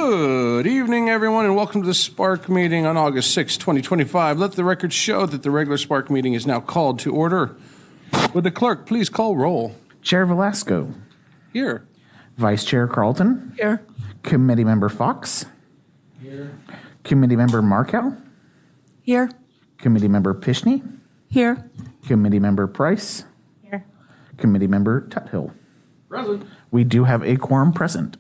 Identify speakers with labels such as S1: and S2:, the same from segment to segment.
S1: Good evening, everyone, and welcome to the SPARC meeting on August 6, 2025. Let the record show that the regular SPARC meeting is now called to order. Would the clerk please call roll?
S2: Chair Velasco.
S1: Here.
S2: Vice Chair Carlton.
S3: Here.
S2: Committee Member Fox.
S1: Here.
S2: Committee Member Markel.
S3: Here.
S2: Committee Member Pishney.
S3: Here.
S2: Committee Member Price.
S3: Here.
S2: Committee Member Tuthill.
S1: Present.
S2: We do have a quorum present.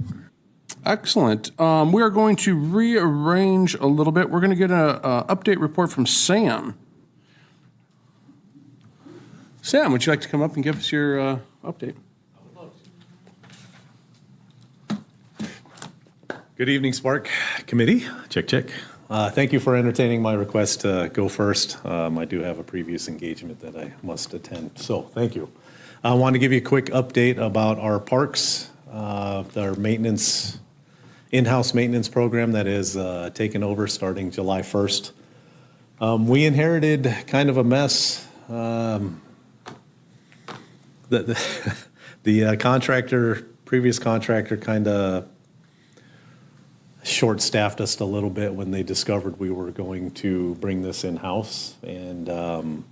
S1: Excellent. We are going to rearrange a little bit. We're going to get an update report from Sam. Sam, would you like to come up and give us your update?
S4: Good evening, SPARC Committee. Check, check. Thank you for entertaining my request to go first. I do have a previous engagement that I must attend, so thank you. I want to give you a quick update about our parks, our maintenance, in-house maintenance program that is taken over starting July 1st. We inherited kind of a mess. The contractor, previous contractor, kind of short-staffed us a little bit when they discovered we were going to bring this in-house, and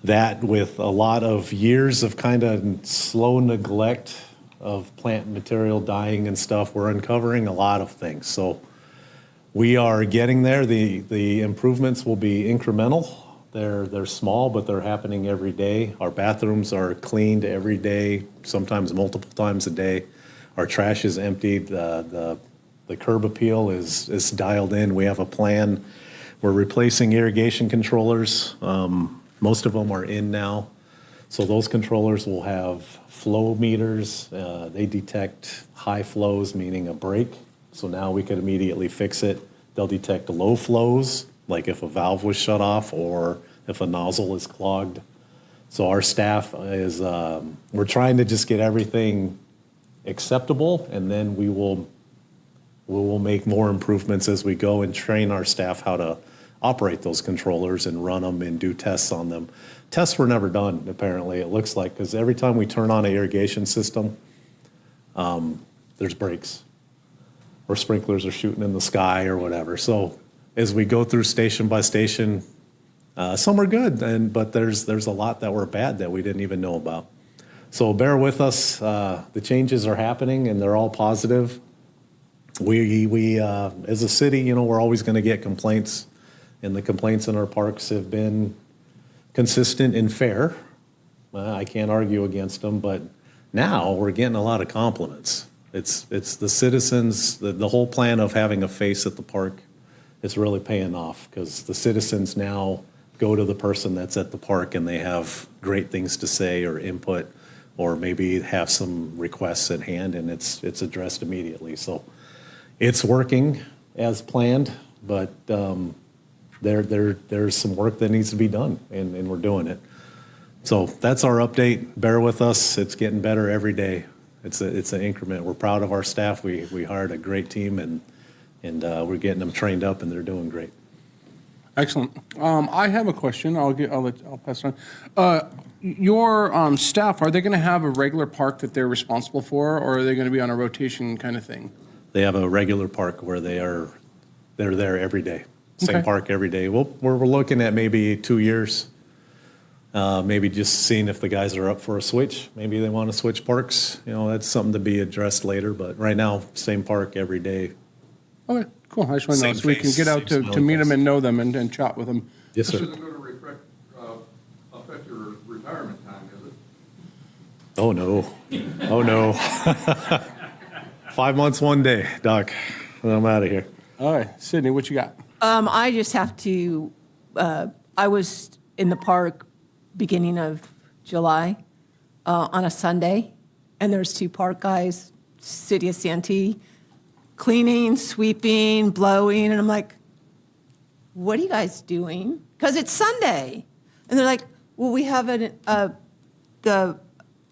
S4: that with a lot of years of kind of slow neglect of plant material dying and stuff, we're uncovering a lot of things. So we are getting there. The improvements will be incremental. They're small, but they're happening every day. Our bathrooms are cleaned every day, sometimes multiple times a day. Our trash is emptied. The curb appeal is dialed in. We have a plan. We're replacing irrigation controllers. Most of them are in now. So those controllers will have flow meters. They detect high flows, meaning a break. So now we could immediately fix it. They'll detect low flows, like if a valve was shut off or if a nozzle is clogged. So our staff is, we're trying to just get everything acceptable, and then we will make more improvements as we go and train our staff how to operate those controllers and run them and do tests on them. Tests were never done, apparently, it looks like, because every time we turn on an irrigation system, there's breaks or sprinklers are shooting in the sky or whatever. So as we go through station by station, some are good, but there's a lot that were bad that we didn't even know about. So bear with us. The changes are happening and they're all positive. We as a city, we're always going to get complaints, and the complaints in our parks have been consistent and fair. I can't argue against them, but now we're getting a lot of compliments. It's the citizens, the whole plan of having a face at the park is really paying off, because the citizens now go to the person that's at the park and they have great things to say or input, or maybe have some requests at hand, and it's addressed immediately. So it's working as planned, but there's some work that needs to be done, and we're doing it. So that's our update. Bear with us. It's getting better every day. It's an increment. We're proud of our staff. We hired a great team, and we're getting them trained up, and they're doing great.
S1: Excellent. I have a question. I'll pass it on. Your staff, are they going to have a regular park that they're responsible for, or are they going to be on a rotation kind of thing?
S4: They have a regular park where they're there every day. Same
S1: Okay.
S4: park every day. We're looking at maybe 2 years. Maybe just seeing if the guys are up for a switch. Maybe they want to switch parks. That's something to be addressed later. But right now, same park every day.
S1: Okay, cool. I just want to know
S4: Same
S1: so we can
S4: face,
S1: get out
S4: same
S1: to meet
S4: smiling
S1: them and know them and chat with them.
S4: Yes, sir.
S5: This isn't going to affect your retirement time, is it?
S4: Oh, no. Oh, no. 5 months, 1 day, Doc. I'm out of here.
S1: All right, Sydney, what you got?
S3: I just have to, I was in the park beginning of July on a Sunday, and there's 2 park guys, City of Santee, cleaning, sweeping, blowing, and I'm like, what are you guys doing? Because it's Sunday. And they're like, well, we have the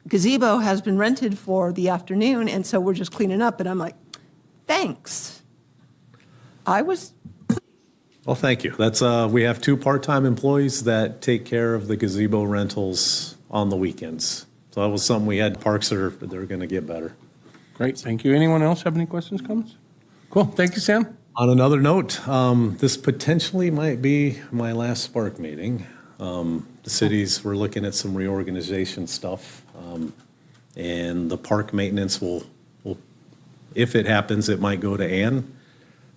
S3: gazebo has been rented for the afternoon, and so we're just cleaning up. And I'm like, thanks.
S4: Well, thank you. That's we have 2 part-time employees that take care of the gazebo rentals on the weekends. So that was something we had. Parks they're going to get better.
S1: Great, thank you. Anyone else have any questions, comments? Cool. Thank you, Sam.
S4: On another note, this potentially might be my last SPARC meeting. We're looking at some reorganization stuff, and the park maintenance will, if it happens, it might go to Ann.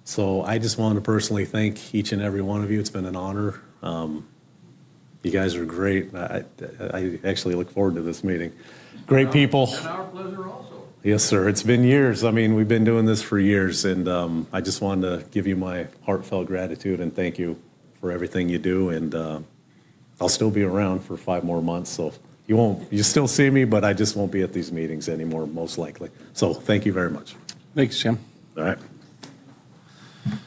S4: So I just wanted to personally thank each and every one of you. It's been an honor. You guys are great. I actually look forward to this meeting. Great people.
S5: And our pleasure also.
S4: Yes, sir. It's been years. I mean, we've been doing this for years, and I just wanted to give you my heartfelt gratitude and thank you for everything you do. And I'll still be around for 5 more months, so you still see me, but I just won't be at these meetings anymore, most likely. So thank you very much.
S1: Thanks, Sam.
S4: All right.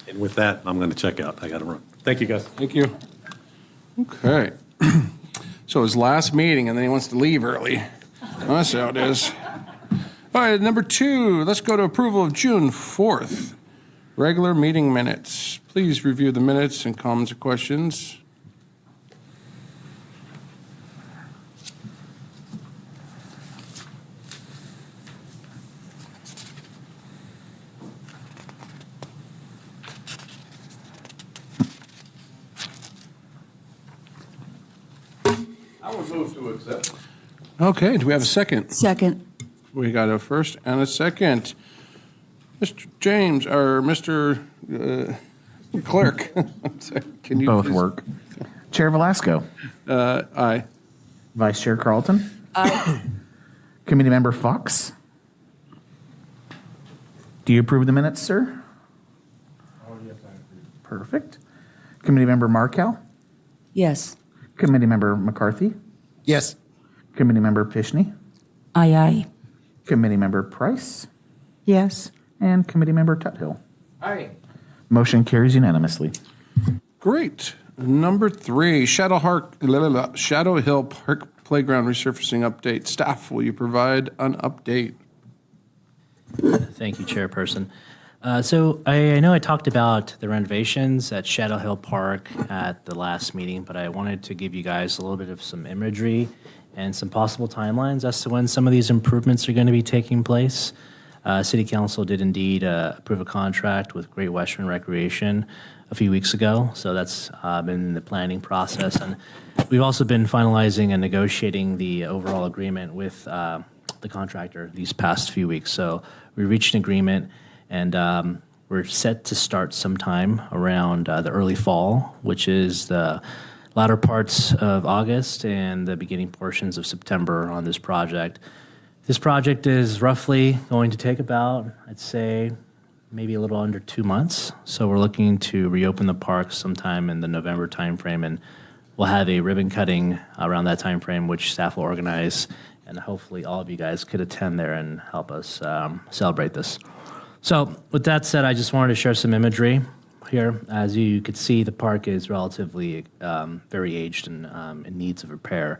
S4: And with that, I'm going to check out. I got to run. Thank you, guys.
S1: Thank you. Okay. So his last meeting, and then he wants to leave early. That's how it is. All right, number 2, let's go to approval of June 4th. Regular meeting minutes. Please review the minutes and comments or questions.
S5: I would move to accept.
S1: Okay, do we have a second?
S6: Second.
S1: We got a first and a second. Mr. James, or Mr. Clerk, can you?
S2: Both
S1: please-
S2: work. Chair Velasco.
S1: Aye.
S2: Vice Chair Carlton.
S3: Aye.
S2: Committee Member Fox. Do you approve the minutes, sir?
S5: Oh, yes, I agree.
S2: Perfect. Committee Member Markel.
S6: Yes.
S2: Committee Member McCarthy.
S7: Yes.
S2: Committee Member Pishney.
S6: Aye, aye.
S2: Committee Member Price.
S6: Yes.
S2: And Committee Member Tuthill.
S1: Aye.
S2: Motion carries unanimously.
S1: Great. Number 3, Shadow Hill Park Playground resurfacing update. Staff, will you provide an update?
S8: Thank you, Chairperson. So I know I talked about the renovations at Shadow Hill Park at the last meeting, but I wanted to give you guys a little bit of some imagery and some possible timelines as to when some of these improvements are going to be taking place. City Council did indeed approve a contract with Great Western Recreation a few weeks ago, so that's been in the planning process. And we've also been finalizing and negotiating the overall agreement with the contractor these past few weeks. So we reached an agreement, and we're set to start sometime around the early fall, which is the latter parts of August and the beginning portions of September on this project. This project is roughly going to take about, I'd say, maybe a little under 2 months. So we're looking to reopen the park sometime in the November timeframe, and we'll have a ribbon cutting around that timeframe, which staff will organize, and hopefully all of you guys could attend there and help us celebrate this. So with that said, I just wanted to share some imagery here. As you could see, the park is relatively very aged and in needs of repair.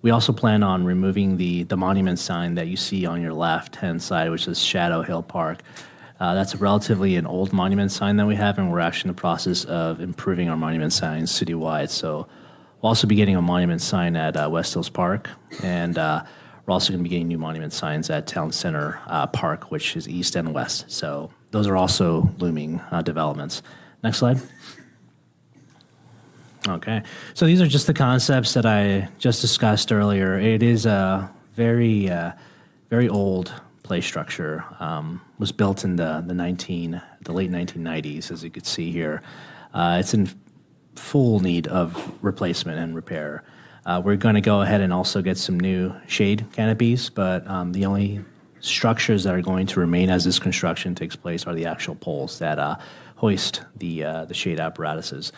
S8: We also plan on removing the monument sign that you see on your left-hand side, which says Shadow Hill Park. That's relatively an old monument sign that we have, and we're actually in the process of improving our monument signs citywide. So we'll also be getting a monument sign at West Hills Park, and we're also going to be getting new monument signs at Town Center Park, which is east and west. So those are also looming developments. Next slide. Okay, so these are just the concepts that I just discussed earlier. It is a very old play structure. Was built in the late 1990s, as you could see here. It's in full need of replacement and repair. We're going to go ahead and also get some new shade canopies, but the only structures that are going to remain as this construction takes place are the actual poles that hoist the shade apparatuses.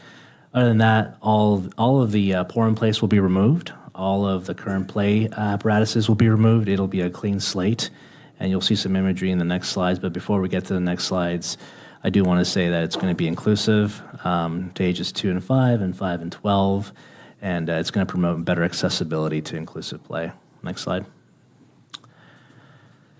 S8: Other than that, all of the pour-in-place will be removed. All of the current play apparatuses will be removed. It'll be a clean slate, and you'll see some imagery in the next slides. But before we get to the next slides, I do want to say that it's going to be inclusive to ages 2 and 5 and 5 and 12, and it's going to promote better accessibility to inclusive play. Next slide.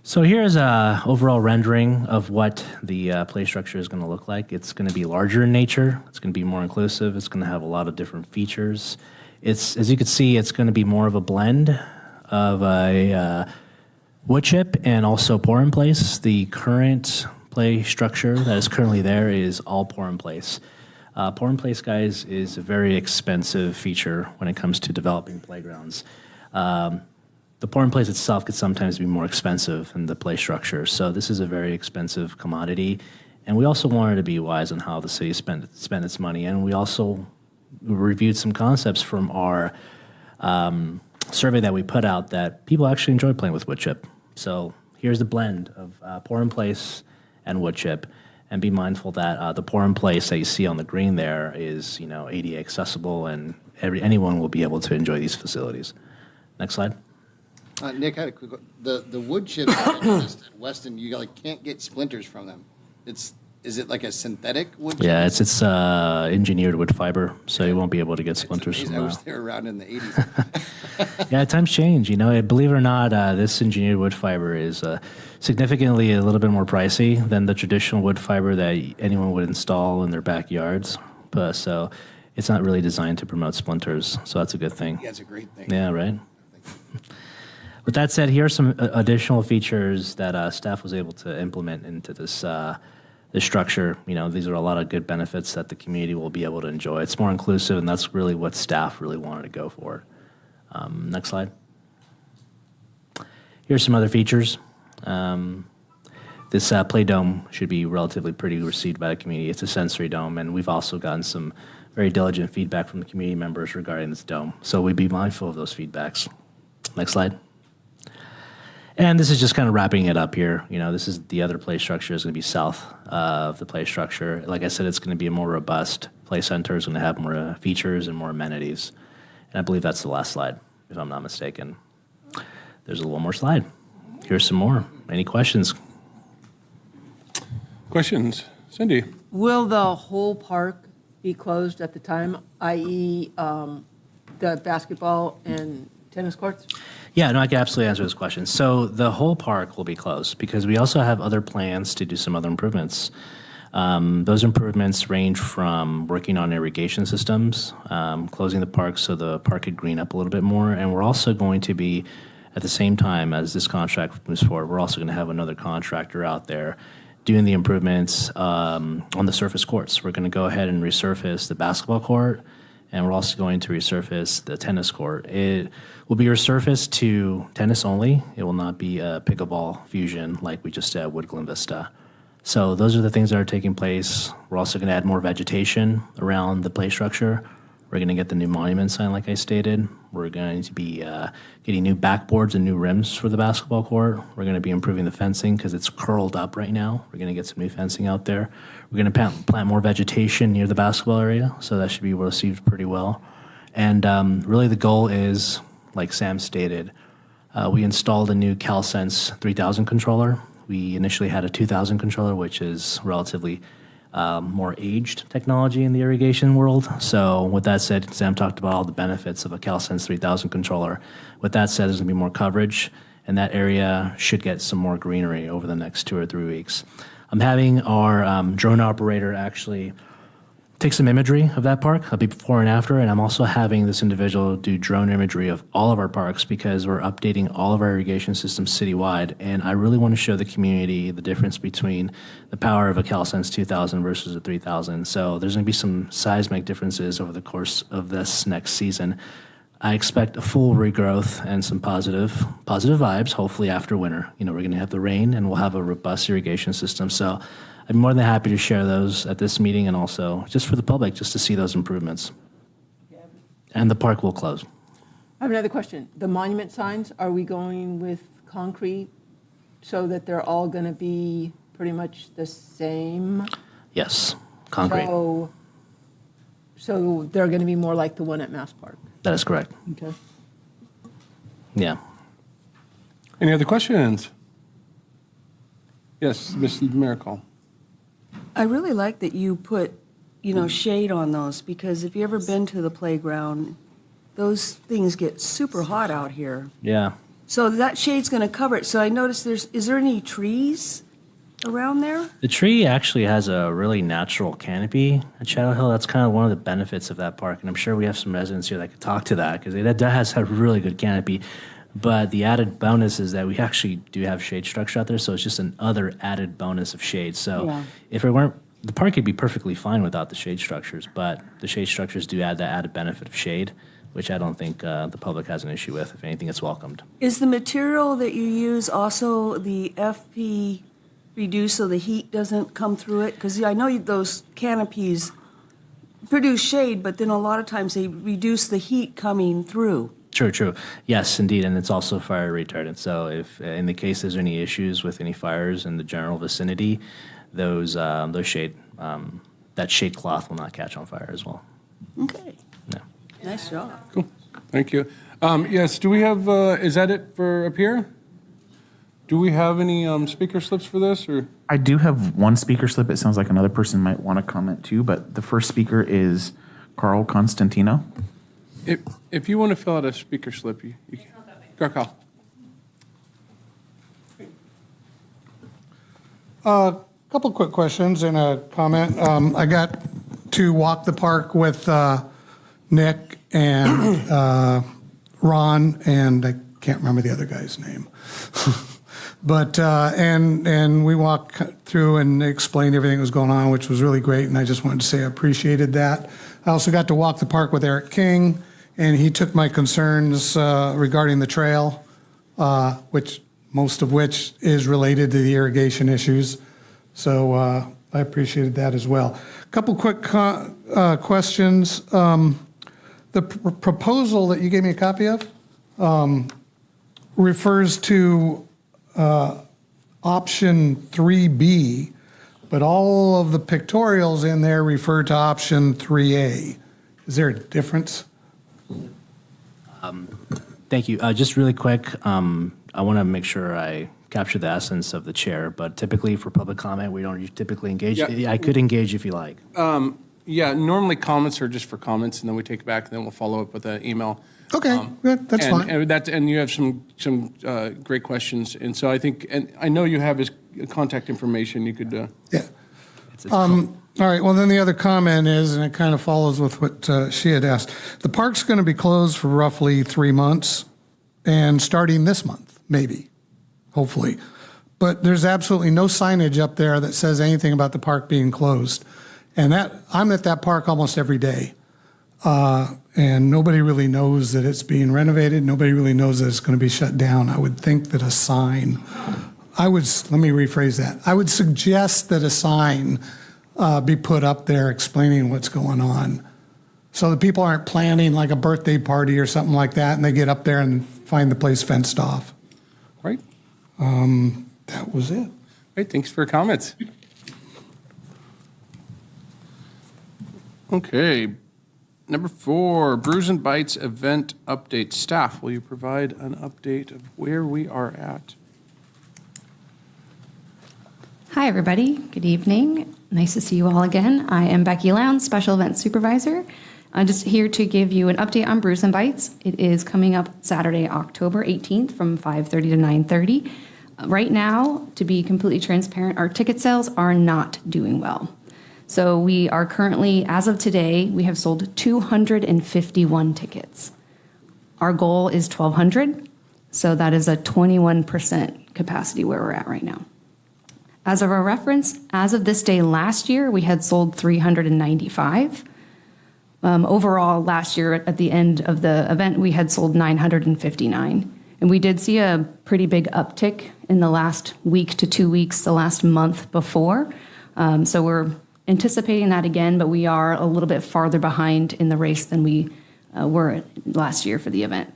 S8: So here's a overall rendering of what the play structure is going to look like. It's going to be larger in nature. It's going to be more inclusive. It's going to have a lot of different features. It's, as you can see, it's going to be more of a blend of a wood chip and also pour-in-place. The current play structure that is currently there is all pour in place. Pour in place, guys, is a very expensive feature when it comes to developing playgrounds. The pour in place itself could sometimes be more expensive than the play structure. So this is a very expensive commodity. And we also wanted to be wise on how the city spent its money. And we also reviewed some concepts from our survey that we put out that people actually enjoy playing with wood chip. So here's the blend of pour in place and wood chip. And be mindful that the pour in place that you see on the green there is, ADA accessible, and anyone will be able to enjoy these facilities. Next slide.
S7: Nick, I had a quick, the wood chips at Weston, you can't get splinters from them. Is it like a synthetic wood chip?
S8: Yeah, it's engineered wood fiber, so you won't be able to get splinters from
S7: I
S8: that.
S7: was there around in the 80s.
S8: Yeah, times change. Believe it or not, this engineered wood fiber is significantly a little bit more pricey than the traditional wood fiber that anyone would install in their backyards. But so it's not really designed to promote splinters, so that's a good thing.
S7: Yeah, it's a great thing.
S8: Yeah, right. With that said, here are some additional features that staff was able to implement into this structure. These are a lot of good benefits that the community will be able to enjoy. It's more inclusive, and that's really what staff really wanted to go for. Next slide. Here's some other features. This play dome should be relatively pretty received by the community. It's a sensory dome, and we've also gotten some very diligent feedback from the community members regarding this dome. So we'd be mindful of those feedbacks. Next slide. And this is just kind of wrapping it up here. This is the other play structure is going to be south of the play structure. Like I said, it's going to be a more robust play center. It's going to have more features and more amenities. And I believe that's the last slide, if I'm not mistaken. There's a little more slide. Here's some more. Any questions?
S1: Questions? Cindy?
S3: Will the whole park be closed at the time, i.e. The basketball and tennis courts?
S8: Yeah, no, I can absolutely answer this question. So the whole park will be closed because we also have other plans to do some other improvements. Those improvements range from working on irrigation systems, closing the park so the park could green up a little bit more, and we're also going to be, at the same time as this contract moves forward, we're also going to have another contractor out there doing the improvements on the surface courts. We're going to go ahead and resurface the basketball court, and we're also going to resurface the tennis court. It will be resurfaced to tennis only. It will not be a pickleball fusion like we just did at Woodland Vista. So those are the things that are taking place. We're also going to add more vegetation around the play structure. We're going to get the new monument sign like I stated. We're going to be getting new backboards and new rims for the basketball court. We're going to be improving the fencing because it's curled up right now. We're going to get some new fencing out there. We're going to plant more vegetation near the basketball area, so that should be received pretty well. And really the goal is, like Sam stated, we installed a new CalSense 3000 controller. We initially had a 2000 controller, which is relatively more aged technology in the irrigation world. So with that said, Sam talked about all the benefits of a CalSense 3000 controller. With that said, there's going to be more coverage, and that area should get some more greenery over the next 2 or 3 weeks. I'm having our drone operator actually take some imagery of that park, a before and after, and I'm also having this individual do drone imagery of all of our parks because we're updating all of our irrigation systems citywide, and I really want to show the community the difference between the power of a CalSense 2000 versus a 3000. So there's going to be some seismic differences over the course of this next season. I expect a full regrowth and some positive vibes, hopefully after winter. We're going to have the rain, and we'll have a robust irrigation system. So I'm more than happy to share those at this meeting and also just for the public, just to see those improvements. And the park will close.
S3: I have another question. The monument signs, are we going with concrete so that they're all going to be pretty much the same?
S8: Yes, concrete.
S3: So they're going to be more like the one at Mass Park?
S8: That is correct.
S3: Okay.
S8: Yeah.
S1: Any other questions? Yes, Ms. Miracle.
S6: I really like that you put, shade on those, because if you ever been to the playground, those things get super hot out here.
S8: Yeah.
S6: So that shade's going to cover it. So I noticed is there any trees around there?
S8: The tree actually has a really natural canopy at Shadow Hill. That's kind of one of the benefits of that park, and I'm sure we have some residents here that could talk to that because it does have a really good canopy. But the added bonus is that we actually do have shade structure out there, so it's just another added bonus of shade. So
S6: Yeah.
S8: if it weren't, the park could be perfectly fine without the shade structures, but the shade structures do add that added benefit of shade, which I don't think the public has an issue with. If anything, it's welcomed.
S6: Is the material that you use also the FP reduced so the heat doesn't come through it? Because I know those canopies produce shade, but then a lot of times they reduce the heat coming through.
S8: True. Yes, indeed, and it's also fire retardant. So if in the case there's any issues with any fires in the general vicinity, those shade that shade cloth will not catch on fire as well.
S6: Okay,
S8: Yeah.
S6: nice job.
S1: Cool. Thank you. Yes, do we have, is that it for up here? Do we have any speaker slips for this, or?
S2: I do have one speaker slip. It sounds like another person might want to comment too, but the first speaker is Carl Constantino.
S1: If you want to fill out a speaker slip, you can. Go, Carl.
S9: Couple quick questions and a comment. I got to walk the park with Nick and Ron, and I can't remember the other guy's name. But, and we walked through and explained everything that was going on, which was really great, and I just wanted to say I appreciated that. I also got to walk the park with Eric King, and he took my concerns regarding the trail, most of which is related to the irrigation issues. So I appreciated that as well. A couple quick questions. The proposal that you gave me a copy of refers to option 3B, but all of the pictorials in there refer to option 3A. Is there a difference?
S8: Thank you. Just really quick, I want to make sure I capture the essence of the chair, but typically for public comment, we don't typically engage.
S1: Yeah.
S8: I could engage if you like.
S1: Yeah, normally comments are just for comments, and then we take it back, and then we'll follow up with an email.
S9: Okay, good, that's fine.
S1: And you have some great questions, and so I think, and I know you have his contact information. You could.
S9: Yeah.
S8: It's
S9: All right, well, then the other comment is, and it kind of follows with what she had asked, the park's going to be closed for roughly 3 months, and starting this month, maybe, hopefully. But there's absolutely no signage up there that says anything about the park being closed. And I'm at that park almost every day. And nobody really knows that it's being renovated. Nobody really knows that it's going to be shut down. I would think that a sign, let me rephrase that. I would suggest that a sign be put up there explaining what's going on, so that people aren't planning like a birthday party or something like that, and they get up there and find the place fenced off.
S1: Right.
S9: That was it.
S1: Great. Thanks for your comments. Okay. Number 4, Brews and Bites event update. Staff, will you provide an update of where we are at?
S10: Hi, everybody. Good evening. Nice to see you all again. I am Becky Lowndes, Special Events Supervisor. I'm just here to give you an update on Brews and Bites. It is coming up Saturday, October 18th from 5:30 to 9:30. Right now, to be completely transparent, our ticket sales are not doing well. So we are currently, as of today, we have sold 251 tickets. Our goal is 1,200, so that is a 21% capacity where we're at right now. As of our reference, as of this day last year, we had sold 395. Overall, last year at the end of the event, we had sold 959. And we did see a pretty big uptick in the last week to 2 weeks, the last month before. So we're anticipating that again, but we are a little bit farther behind in the race than we were last year for the event.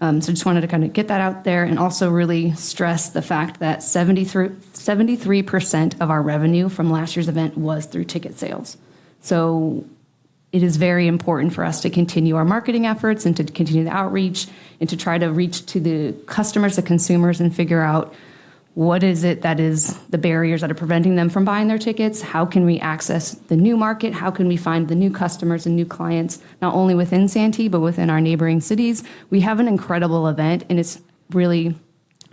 S10: So just wanted to kind of get that out there and also really stress the fact that 73% of our revenue from last year's event was through ticket sales. So it is very important for us to continue our marketing efforts and to continue the outreach and to try to reach to the customers, the consumers, and figure out what is it that is the barriers that are preventing them from buying their tickets? How can we access the new market? How can we find the new customers and new clients, not only within Santee, but within our neighboring cities? We have an incredible event, and it's really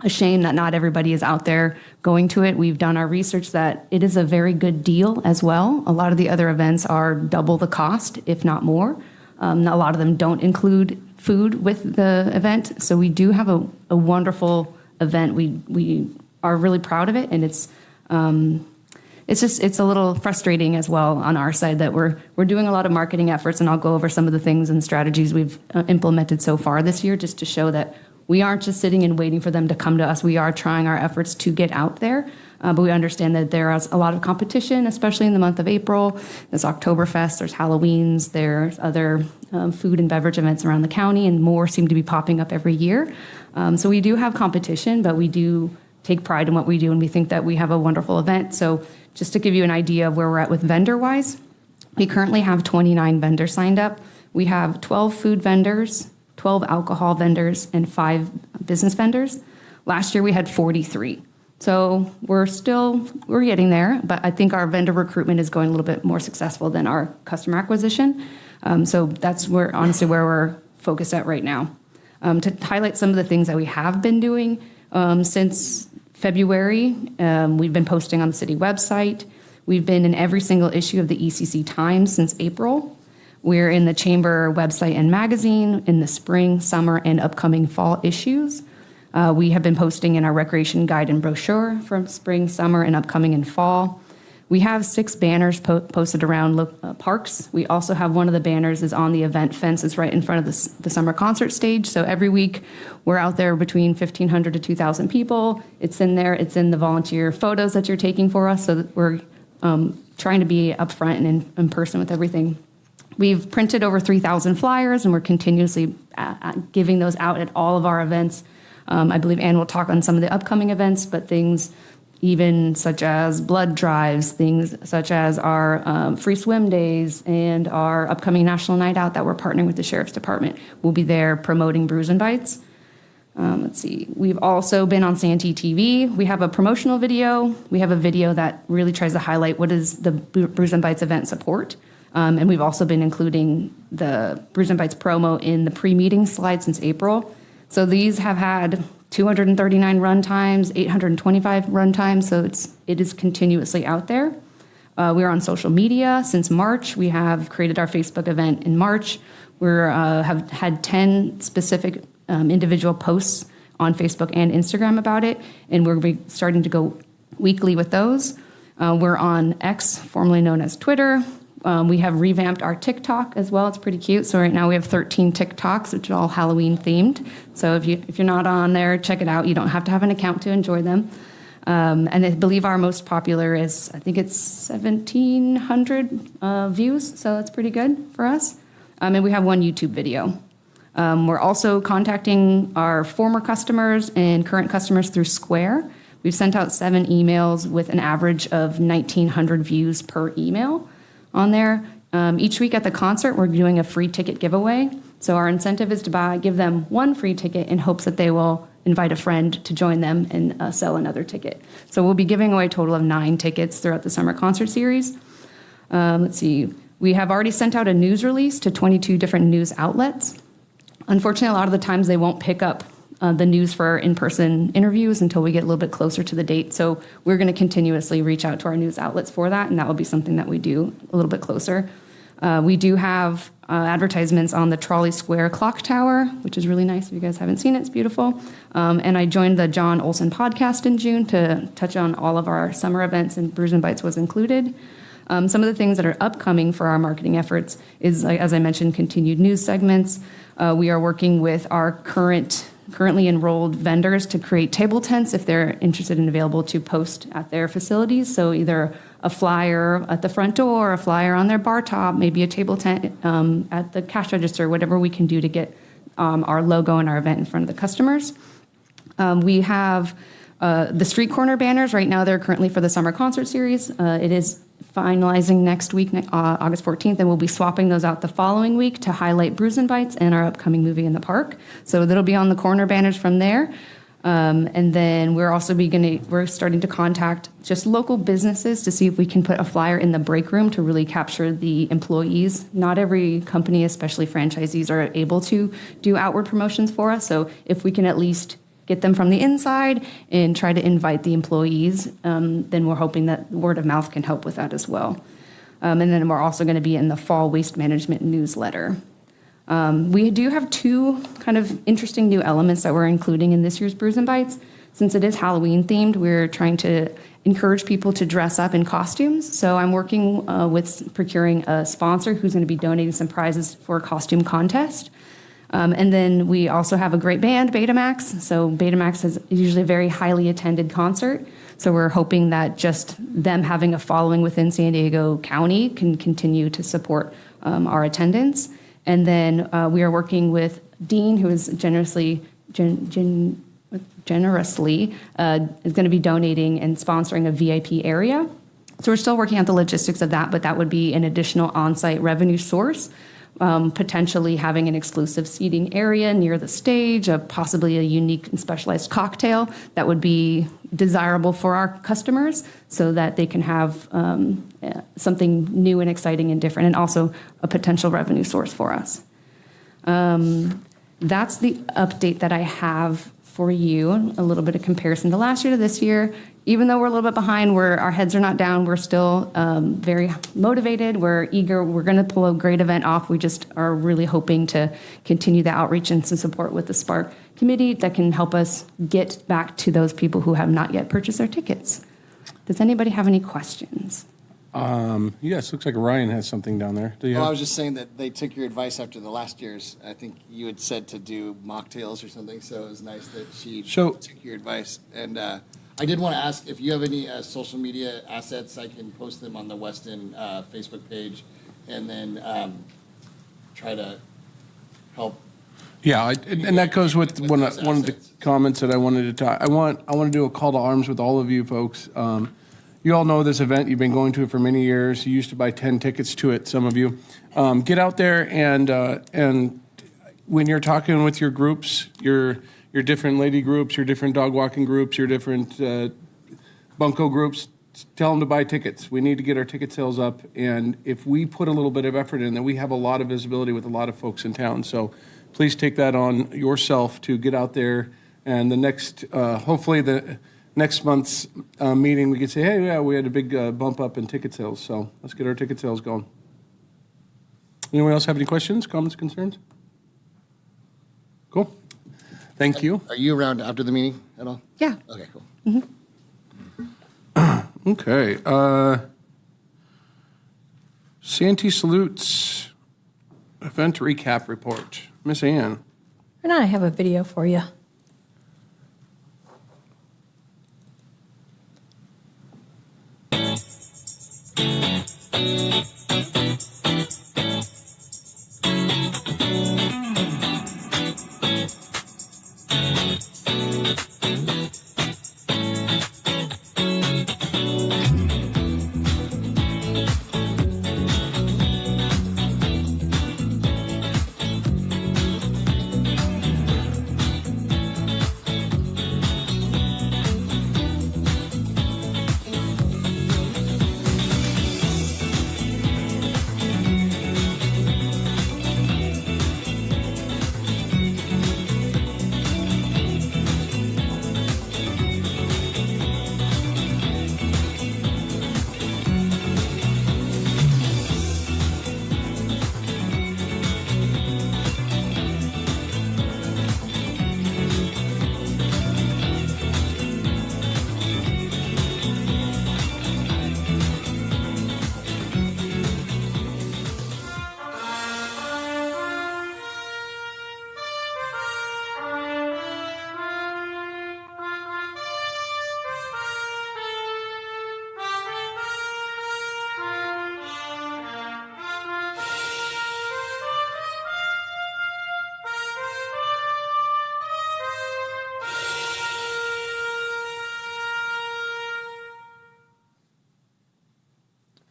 S10: a shame that not everybody is out there going to it. We've done our research that it is a very good deal as well. A lot of the other events are double the cost, if not more. A lot of them don't include food with the event. So we do have a wonderful event. We are really proud of it, and it's a little frustrating as well on our side that we're doing a lot of marketing efforts, and I'll go over some of the things and strategies we've implemented so far this year just to show that we aren't just sitting and waiting for them to come to us. We are trying our efforts to get out there, but we understand that there is a lot of competition, especially in the month of April. There's Oktoberfest, there's Halloweens, there's other food and beverage events around the county, and more seem to be popping up every year. So we do have competition, but we do take pride in what we do, and we think that we have a wonderful event. So just to give you an idea of where we're at with vendor-wise, we currently have 29 vendors signed up. We have 12 food vendors, 12 alcohol vendors, and 5 business vendors. Last year we had 43. So we're getting there, but I think our vendor recruitment is going a little bit more successful than our customer acquisition. So that's honestly where we're focused at right now. To highlight some of the things that we have been doing since February, we've been posting on the city website. We've been in every single issue of the ECC Times since April. We're in the Chamber website and magazine in the spring, summer, and upcoming fall issues. We have been posting in our recreation guide and brochure from spring, summer, and upcoming in fall. We have 6 banners posted around parks. We also have one of the banners is on the event fence. It's right in front of the summer concert stage. So every week we're out there between 1,500 to 2,000 people. It's in there. It's in the volunteer photos that you're taking for us. So that we're trying to be upfront and in person with everything. We've printed over 3,000 flyers, and we're continuously giving those out at all of our events. I believe Ann will talk on some of the upcoming events, but things even such as blood drives, things such as our free swim days and our upcoming National Night Out that we're partnering with the Sheriff's Department. We'll be there promoting Brews and Bites. Let's see. We've also been on SanteeTV. We have a promotional video. We have a video that really tries to highlight what is the Brews and Bites event support. And we've also been including the Brews and Bites promo in the pre-meeting slide since April. So these have had 239 run times, 825 run times, so it is continuously out there. We're on social media since March. We have created our Facebook event in March. We have had 10 specific individual posts on Facebook and Instagram about it, and we're starting to go weekly with those. We're on X, formerly known as Twitter. We have revamped our TikTok as well. It's pretty cute. So right now we have 13 TikToks, which are all Halloween themed. So if you're not on there, check it out. You don't have to have an account to enjoy them. And I believe our most popular is, I think it's 1,700 views. So that's pretty good for us. And we have one YouTube video. We're also contacting our former customers and current customers through Square. We've sent out 7 emails with an average of 1,900 views per email on there. Each week at the concert, we're doing a free ticket giveaway. So our incentive is to give them 1 free ticket in hopes that they will invite a friend to join them and sell another ticket. So we'll be giving away a total of 9 tickets throughout the summer concert series. Let's see. We have already sent out a news release to 22 different news outlets. Unfortunately, a lot of the times they won't pick up the news for in-person interviews until we get a little bit closer to the date. So we're going to continuously reach out to our news outlets for that, and that will be something that we do a little bit closer. We do have advertisements on the Trolley Square clock tower, which is really nice. If you guys haven't seen it, it's beautiful. And I joined the John Olson podcast in June to touch on all of our summer events, and Brews and Bites was included. Some of the things that are upcoming for our marketing efforts is, as I mentioned, continued news segments. We are working with our currently enrolled vendors to create table tents if they're interested and available to post at their facilities. So either a flyer at the front door, a flyer on their bar top, maybe a table tent at the cash register, whatever we can do to get our logo and our event in front of the customers. We have the street corner banners. Right now they're currently for the summer concert series. It is finalizing next week, August 14th, and we'll be swapping those out the following week to highlight Brews and Bites and our upcoming movie in the park. So that'll be on the corner banners from there. And then we're also we're starting to contact just local businesses to see if we can put a flyer in the break room to really capture the employees. Not every company, especially franchisees, are able to do outward promotions for us. So if we can at least get them from the inside and try to invite the employees, then we're hoping that word of mouth can help with that as well. And then we're also going to be in the fall waste management newsletter. We do have two kind of interesting new elements that we're including in this year's Brews and Bites. Since it is Halloween themed, we're trying to encourage people to dress up in costumes. So I'm working with procuring a sponsor who's going to be donating some prizes for a costume contest. And then we also have a great band, Betamax. So Betamax is usually a very highly attended concert. So we're hoping that just them having a following within San Diego County can continue to support our attendance. And then we are working with Dean, who is generously is going to be donating and sponsoring a VIP area. So we're still working out the logistics of that, but that would be an additional on-site revenue source. Potentially having an exclusive seating area near the stage, possibly a unique and specialized cocktail that would be desirable for our customers so that they can have something new and exciting and different, and also a potential revenue source for us. That's the update that I have for you, a little bit of comparison to last year to this year. Even though we're a little bit behind, our heads are not down. We're still very motivated. We're eager. We're going to pull a great event off. We just are really hoping to continue the outreach and some support with the SPARC committee that can help us get back to those people who have not yet purchased their tickets. Does anybody have any questions?
S1: Yes, looks like Ryan has something down there. Do you
S7: Well, I
S1: have?
S7: was just saying that they took your advice after the last year's. I think you had said to do mocktails or something, so it was nice that she
S1: So-
S7: took your advice. And I did want to ask if you have any social media assets. I can post them on the Weston Facebook page, and then try to help.
S1: Yeah, and that goes with one of the comments that I wanted to talk. I want to do a call to arms with all of you folks. You all know this event. You've been going to it for many years. You used to buy 10 tickets to it, some of you. Get out there and when you're talking with your groups, your different lady groups, your different dog walking groups, your different bunco groups, tell them to buy tickets. We need to get our ticket sales up. And if we put a little bit of effort in, then we have a lot of visibility with a lot of folks in town. So please take that on yourself to get out there. And the next, hopefully the next month's meeting, we can say, hey, yeah, we had a big bump up in ticket sales. So let's get our ticket sales going. Anyone else have any questions, comments, concerns? Cool. Thank you.
S7: Are you around after the meeting at all?
S10: Yeah.
S7: Okay, cool.
S1: Okay. Santee Salutes event recap report. Miss Ann.
S11: And I have a video for you.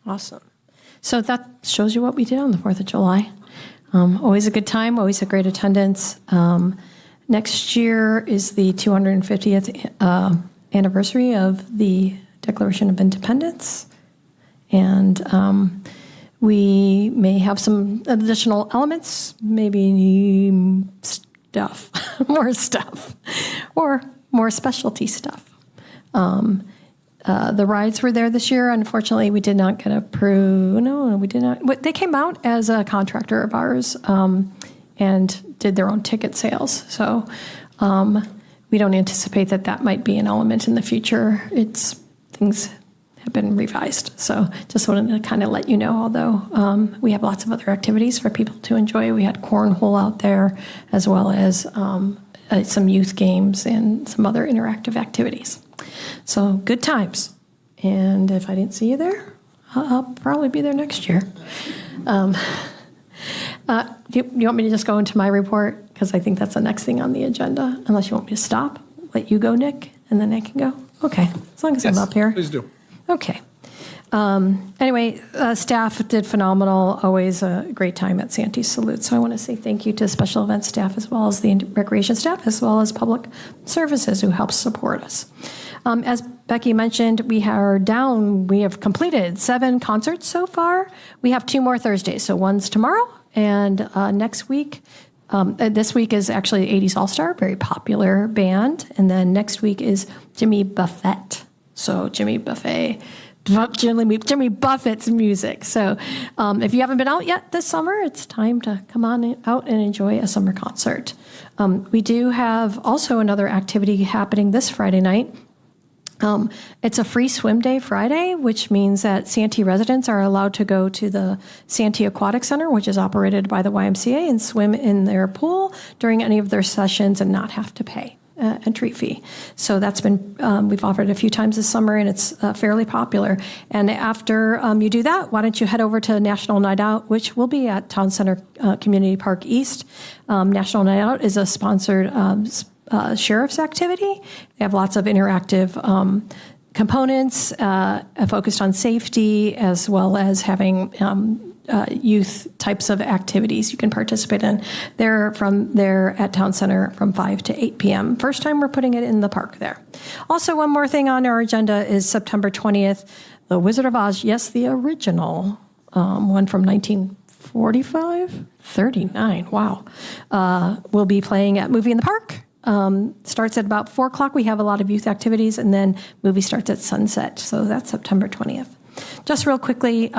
S11: Awesome. So that shows you what we did on the 4th of July. Always a good time, always a great attendance. Next year is the 250th anniversary of the Declaration of Independence. And we may have some additional elements, maybe stuff, more stuff, or more specialty stuff. The rides were there this year. Unfortunately, we did not get approved. No, we did not. They came out as a contractor of ours, and did their own ticket sales. So we don't anticipate that might be an element in the future. Things have been revised. So just wanted to kind of let you know, although we have lots of other activities for people to enjoy. We had cornhole out there, as well as some youth games and some other interactive activities. So good times. And if I didn't see you there, I'll probably be there next year. Do you want me to just go into my report? Because I think that's the next thing on the agenda, unless you want me to stop, let you go, Nick, and then I can go? Okay, as long as I'm up here.
S1: Please do.
S11: Okay. Anyway, staff did phenomenal. Always a great time at Santee Salute. So I want to say thank you to special events staff, as well as the recreation staff, as well as public services who help support us. As Becky mentioned, we have completed 7 concerts so far. We have 2 more Thursdays. So one's tomorrow, and next week, this week is actually 80s All-Star, very popular band. And then next week is Jimmy Buffett. So Jimmy Buffett's music. So if you haven't been out yet this summer, it's time to come on out and enjoy a summer concert. We do have also another activity happening this Friday night. It's a free swim day Friday, which means that Santee residents are allowed to go to the Santee Aquatic Center, which is operated by the YMCA, and swim in their pool during any of their sessions and not have to pay entry fee. So that's been, we've offered it a few times this summer, and it's fairly popular. And after you do that, why don't you head over to National Night Out, which will be at Town Center Community Park East. National Night Out is a sponsored sheriff's activity. They have lots of interactive components focused on safety, as well as having youth types of activities you can participate in. They're at Town Center from 5 to 8 p.m. First time we're putting it in the park there. Also, one more thing on our agenda is September 20th, The Wizard of Oz, yes, the original one from 1945? 39, wow. We'll be playing at Movie in the Park. Starts at about 4 o'clock. We have a lot of youth activities, and then movie starts at sunset. So that's September 20th. Just real quickly,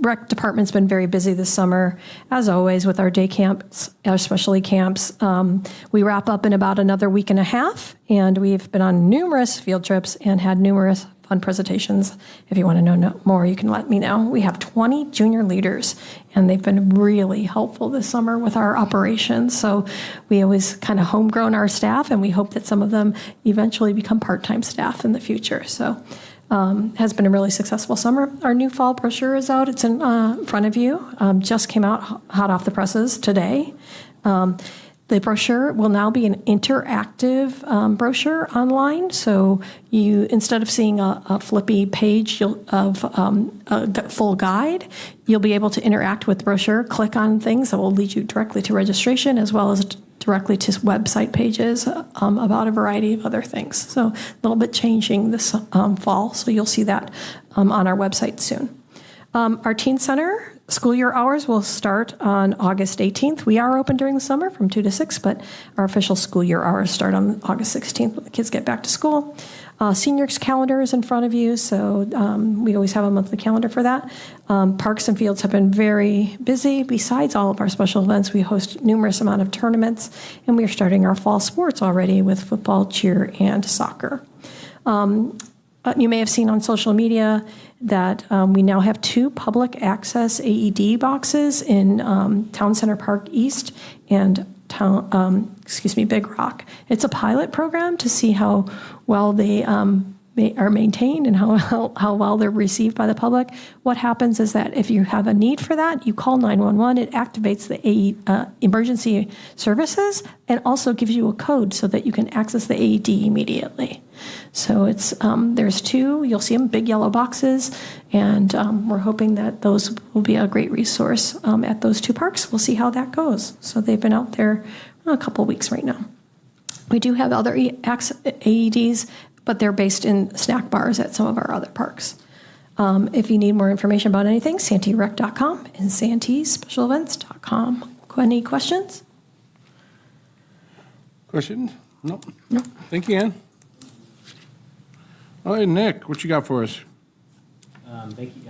S11: rec department's been very busy this summer, as always, with our day camps, our specialty camps. We wrap up in about another week and a half, and we've been on numerous field trips and had numerous fun presentations. If you want to know more, you can let me know. We have 20 junior leaders, and they've been really helpful this summer with our operations. So we always kind of homegrown our staff, and we hope that some of them eventually become part-time staff in the future. So has been a really successful summer. Our new fall brochure is out. It's in front of you. Just came out hot off the presses today. The brochure will now be an interactive brochure online. So you, instead of seeing a flippy page of a full guide, you'll be able to interact with the brochure, click on things that will lead you directly to registration, as well as directly to website pages about a variety of other things. So a little bit changing this fall, so you'll see that on our website soon. Our teen center school year hours will start on August 18th. We are open during the summer from 2 to 6, but our official school year hours start on August 16th when the kids get back to school. Seniors calendar is in front of you, so we always have a monthly calendar for that. Parks and fields have been very busy. Besides all of our special events, we host numerous amount of tournaments, and we are starting our fall sports already with football, cheer, and soccer. You may have seen on social media that we now have 2 public access AED boxes in Town Center Park East and Big Rock. It's a pilot program to see how well they are maintained and how well they're received by the public. What happens is that if you have a need for that, you call 911. It activates the emergency services and also gives you a code so that you can access the AED immediately. So it's there's 2. You'll see them, big yellow boxes, and we're hoping that those will be a great resource at those 2 parks. We'll see how that goes. So they've been out there a couple weeks right now. We do have other AEDs, but they're based in snack bars at some of our other parks. If you need more information about anything, SanteeRec.com and SanteeSpecialEvents.com. Any questions?
S1: Questions? Nope. Thank you, Ann. All right, Nick, what you got for us?
S8: Thank you.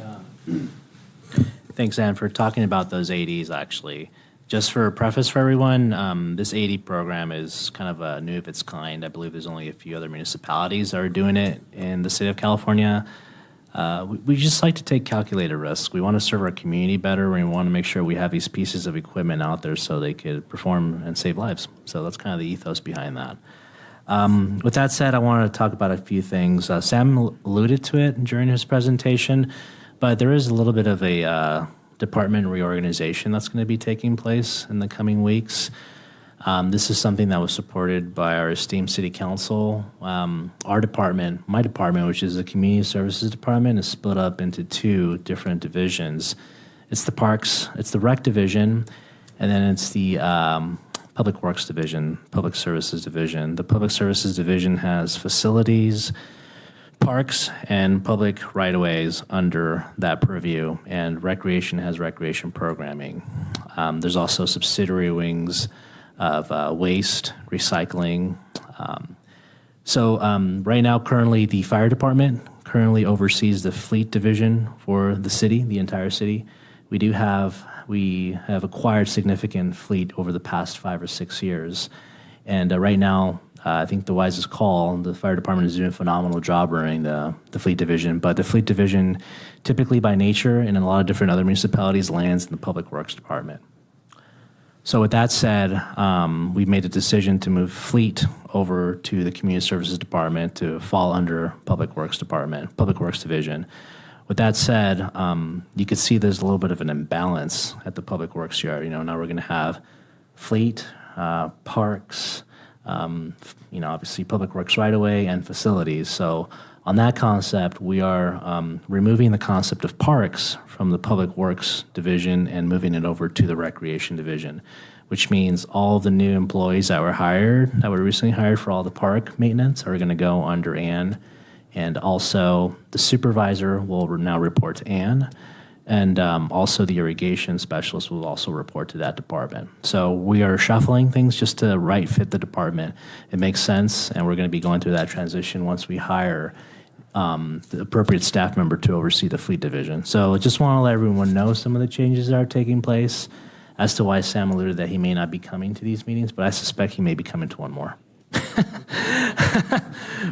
S8: Thanks, Ann, for talking about those ADs, actually. Just for a preface for everyone, this 80 program is kind of a new of its kind. I believe there's only a few other municipalities that are doing it in the state of California. We just like to take calculated risks. We want to serve our community better. We want to make sure we have these pieces of equipment out there so they could perform and save lives. So that's kind of the ethos behind that. With that said, I want to talk about a few things. Sam alluded to it during his presentation, but there is a little bit of a department reorganization that's going to be taking place in the coming weeks. This is something that was supported by our esteemed city council. Our department, my department, which is the community services department, is split up into two different divisions. It's the parks, it's the rec division, and then it's the public works division, public services division. The public services division has facilities, parks, and public right-of-ways under that purview, and recreation has recreation programming. There's also subsidiary wings of waste, recycling. Right now, currently, the fire department currently oversees the fleet division for the city, the entire city. We have acquired significant fleet over the past 5 or 6 years. And right now, I think the wisest call, the fire department is doing a phenomenal job running the fleet division. But the fleet division, typically by nature, and in a lot of different other municipalities, lands in the public works department. So with that said, we've made a decision to move fleet over to the community services department to fall under public works department, public works division. With that said, you can see there's a little bit of an imbalance at the public works yard. Now we're going to have fleet, parks, obviously public works right away and facilities. So on that concept, we are removing the concept of parks from the public works division and moving it over to the recreation division, which means all the new employees that were recently hired for all the park maintenance are going to go under Ann. And also the supervisor will now report to Ann. And also the irrigation specialist will also report to that department. So we are shuffling things just to right fit the department. It makes sense, and we're going to be going through that transition once we hire the appropriate staff member to oversee the fleet division. So I just want to let everyone know some of the changes that are taking place as to why Sam alluded that he may not be coming to these meetings, but I suspect he may be coming to one more.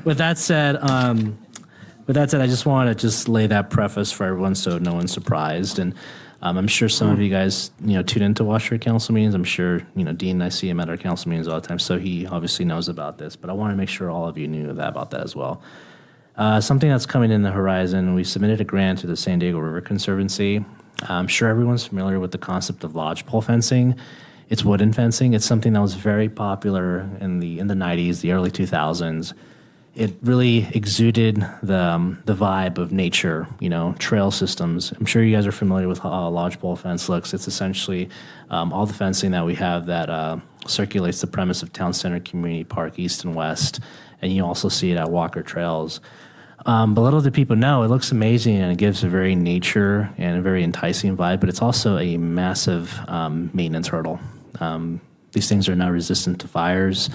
S8: With that said, I just want to lay that preface for everyone so no one's surprised. And I'm sure some of you guys, tune in to watch our council meetings. I'm sure, Dean, I see him at our council meetings all the time, so he obviously knows about this. But I want to make sure all of you knew about that as well. Something that's coming in the horizon, we submitted a grant to the San Diego River Conservancy. I'm sure everyone's familiar with the concept of lodgepole fencing. It's wooden fencing. It's something that was very popular in the 90s, the early 2000s. It really exuded the vibe of nature, trail systems. I'm sure you guys are familiar with how a lodgepole fence looks. It's essentially all the fencing that we have that circulates the premise of Town Center Community Park East and West, and you also see it at Walker Trails. But little do people know, it looks amazing and it gives a very nature and a very enticing vibe, but it's also a massive maintenance hurdle. These things are now resistant to fires.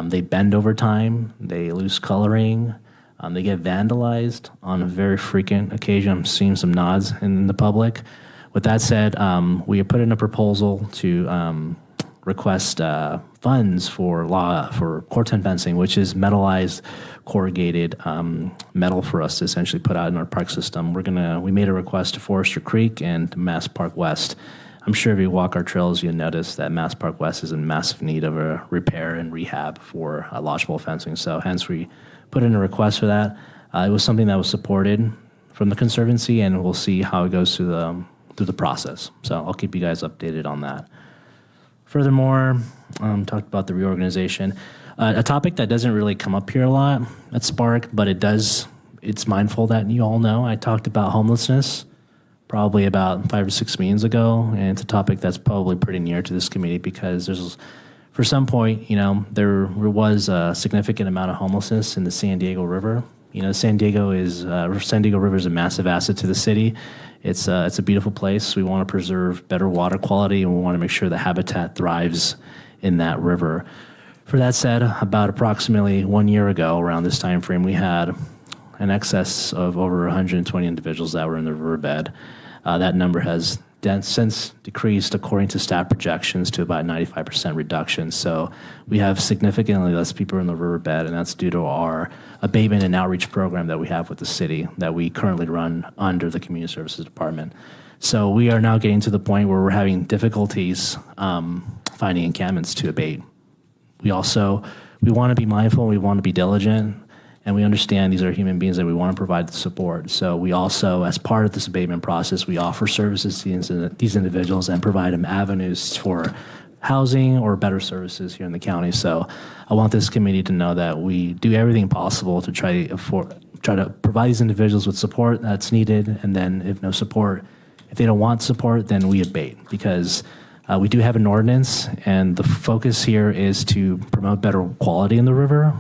S8: They bend over time. They lose coloring. They get vandalized on a very frequent occasion. I'm seeing some nods in the public. With that said, we have put in a proposal to request funds for corten fencing, which is metallized, corrugated metal for us to essentially put out in our park system. We made a request to Forester Creek and to Mass Park West. I'm sure if you walk our trails, you'll notice that Mass Park West is in massive need of a repair and rehab for lodgepole fencing. So hence we put in a request for that. It was something that was supported from the Conservancy, and we'll see how it goes through the process. So I'll keep you guys updated on that. Furthermore, talked about the reorganization. A topic that doesn't really come up here a lot at SPARC, but it's mindful that you all know. I talked about homelessness probably about 5 or 6 meetings ago, and it's a topic that's probably pretty near to this committee because for some point, there was a significant amount of homelessness in the San Diego River. San Diego River is a massive asset to the city. It's a beautiful place. We want to preserve better water quality, and we want to make sure the habitat thrives in that river. For that said, about approximately 1 year ago, around this time frame, we had an excess of over 120 individuals that were in the riverbed. That number has since decreased according to staff projections to about 95% reduction. So we have significantly less people in the riverbed, and that's due to our abatement and outreach program that we have with the city that we currently run under the Community Services Department. So we are now getting to the point where we're having difficulties finding encampments to abate. We want to be mindful, we want to be diligent, and we understand these are human beings that we want to provide the support. So we also, as part of this abatement process, we offer services to these individuals and provide them avenues for housing or better services here in the county. So I want this committee to know that we do everything possible to try to provide these individuals with support that's needed, and then if they don't want support, then we abate, because we do have an ordinance, and the focus here is to promote better quality in the river.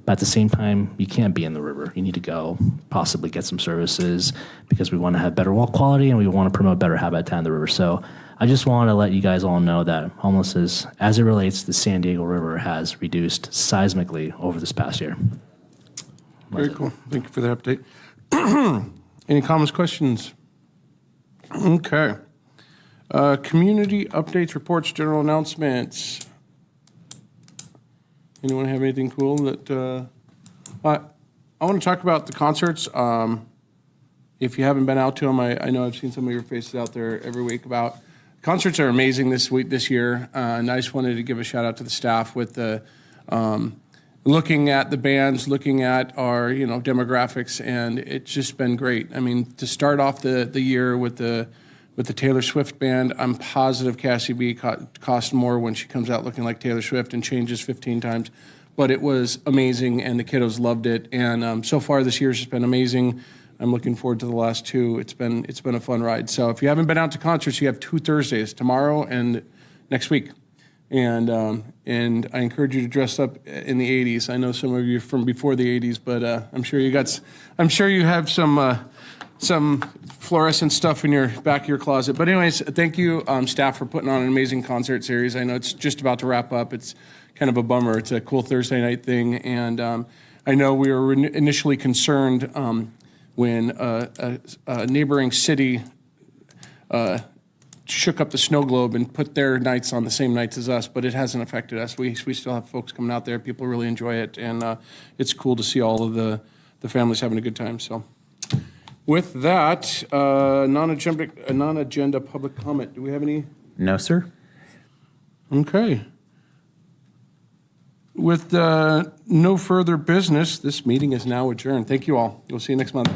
S8: But at the same time, you can't be in the river. You need to go possibly get some services, because we want to have better water quality and we want to promote better habitat in the river. So I just want to let you guys all know that homelessness, as it relates to the San Diego River, has reduced seismically over this past year.
S1: Very cool. Thank you for the update. Any comments, questions? Okay. Community updates, reports, general announcements. Anyone have anything cool that, I want to talk about the concerts. If you haven't been out to them, I know I've seen some of your faces out there every week about, concerts are amazing this year. And I just wanted to give a shout out to the staff with the, looking at the bands, looking at our, demographics, and it's just been great. I mean, to start off the year with the Taylor Swift band, I'm positive Cassie B cost more when she comes out looking like Taylor Swift and changes 15 times. But it was amazing, and the kiddos loved it. And so far this year's just been amazing. I'm looking forward to the last two. It's been a fun ride. So if you haven't been out to concerts, you have 2 Thursdays, tomorrow and next week. And I encourage you to dress up in the 80s. I know some of you are from before the 80s, but I'm sure you have some fluorescent stuff in your back of your closet. But anyways, thank you, staff, for putting on an amazing concert series. I know it's just about to wrap up. It's kind of a bummer. It's a cool Thursday night thing. And I know we were initially concerned when a neighboring city shook up the snow globe and put their nights on the same nights as us, but it hasn't affected us. We still have folks coming out there. People really enjoy it. And it's cool to see all of the families having a good time. So. With that, non-agenda public comment. Do we have any?
S2: No, sir.
S1: Okay. With no further business, this meeting is now adjourned. Thank you all. We'll see you next month.